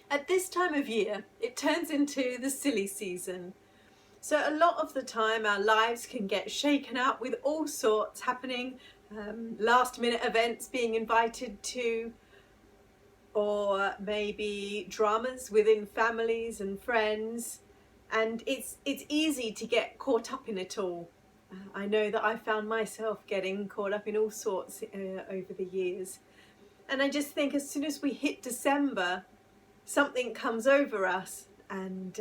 At this time of year, it turns into the silly season. So a lot of the time our lives can get shaken up with all sorts happening, last minute events being invited to, or maybe dramas within families and friends. And it's easy to get caught up in it all. I know that I found myself getting caught up in all sorts over the years. And I just think as soon as we hit December, something comes over us and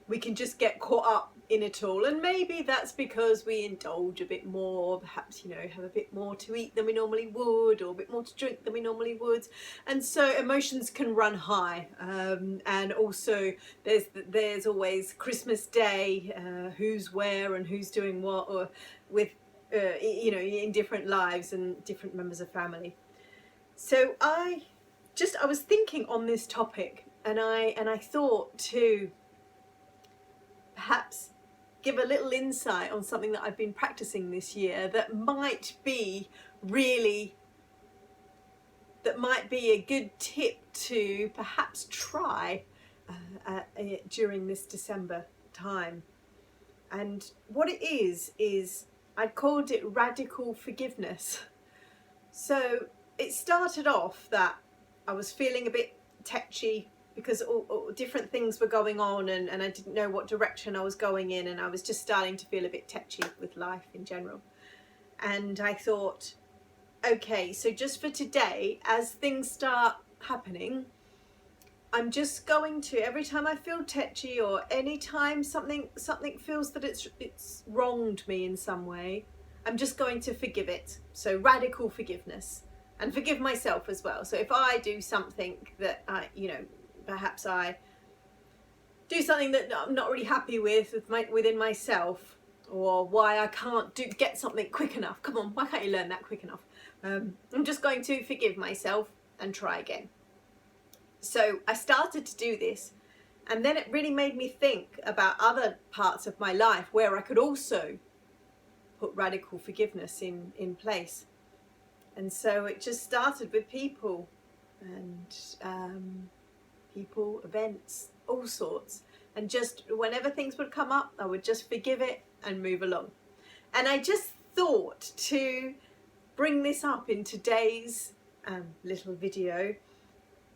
we can just get caught up in it all. And maybe that's because we indulge a bit more, perhaps, you know, have a bit more to eat than we normally would, or a bit more to drink than we normally would. And so emotions can run high. And also there's always Christmas Day, who's where and who's doing what, or with, you know, in different lives and different members of family. So I was thinking on this topic, and I thought to perhaps give a little insight on something that I've been practicing this year that might be a good tip to perhaps try during this December time. And what it is I called it radical forgiveness. So it started off that I was feeling a bit tetchy because all different things were going on, and I didn't know what direction I was going in, and I was just starting to feel a bit tetchy with life in general. And I thought, okay, so just for today, as things start happening, I'm just going to, every time I feel tetchy, or any time something feels that it's wronged me in some way, I'm just going to forgive it. So radical forgiveness. And forgive myself as well. So if I do something that perhaps I do something that I'm not really happy within myself, or why I can't get something quick enough. Come on, why can't you learn that quick enough? I'm just going to forgive myself and try again. So I started to do this, and then it really made me think about other parts of my life where I could also put radical forgiveness in place. And so it just started with people and events, all sorts. And just whenever things would come up, I would just forgive it and move along. And I just thought to bring this up in today's little video,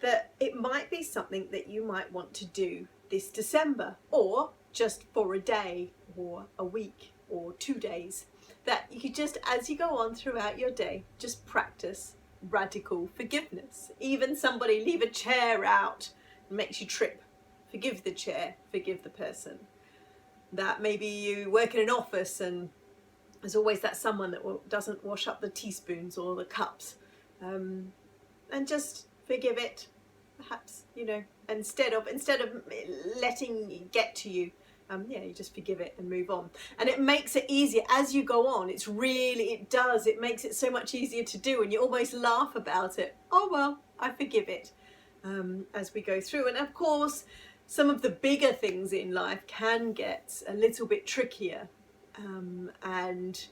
that it might be something that you might want to do this December, or just for a day or a week or 2 days. That you could just, as you go on throughout your day, just practice radical forgiveness. Even somebody leave a chair out and makes you trip, forgive the chair, forgive the person. That maybe you work in an office and there's always that someone that doesn't wash up the teaspoons or the cups, and just forgive it. Perhaps, you know, instead of letting it get to you, you just forgive it and move on. And it makes it easier as you go on. It makes it so much easier to do, and you almost laugh about it. Oh well, I forgive it, as we go through. And of course, some of the bigger things in life can get a little bit trickier, and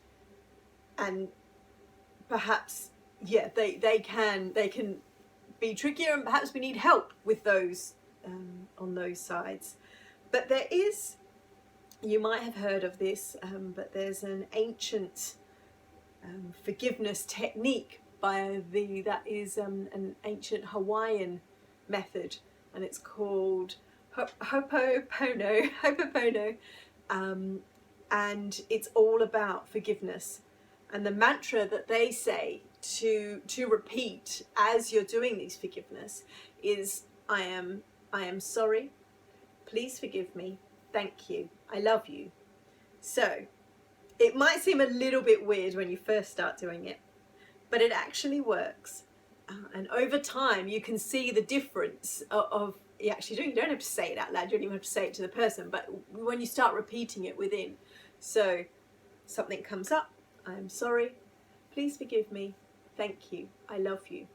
perhaps, yeah, they can be trickier, and perhaps we need help with those on those sides. But there is, you might have heard of this, but there's an ancient forgiveness technique that is an ancient Hawaiian method, and it's called Ho'oponopono, and it's all about forgiveness. And the mantra that they say to repeat as you're doing these forgiveness is, I am sorry, please forgive me, thank you, I love you. So it might seem a little bit weird when you first start doing it, but it actually works. And over time you can see the difference of you don't have to say it out loud, you don't even have to say it to the person, but when you start repeating it within. So something comes up, I'm sorry, please forgive me, thank you, I love you.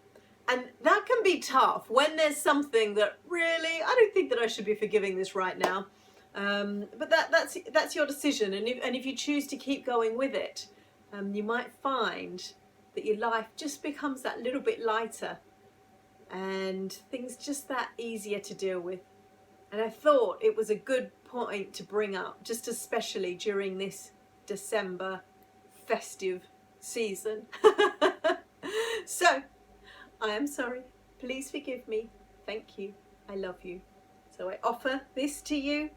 And that can be tough when there's something that really, I don't think that I should be forgiving this right now. But that's your decision. And if you choose to keep going with it, you might find that your life just becomes that little bit lighter. and things just that easier to deal with. And I thought it was a good point to bring up, just especially during this December festive season. So, I am sorry. Please forgive me. Thank you. I love you. So I offer this to you.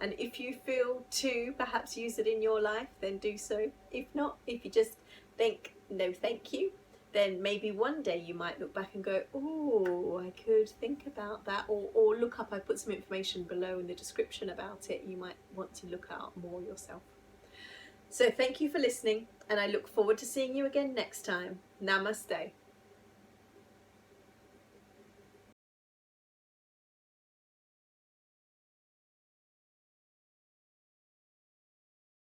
And if you feel to perhaps use it in your life, then do so. If not, if you just think, no thank you, then maybe one day you might look back and go, oh, I could think about that, or look up, I put some information below in the description about it. You might want to look out more yourself. So thank you for listening, and I look forward to seeing you again next time. Namaste.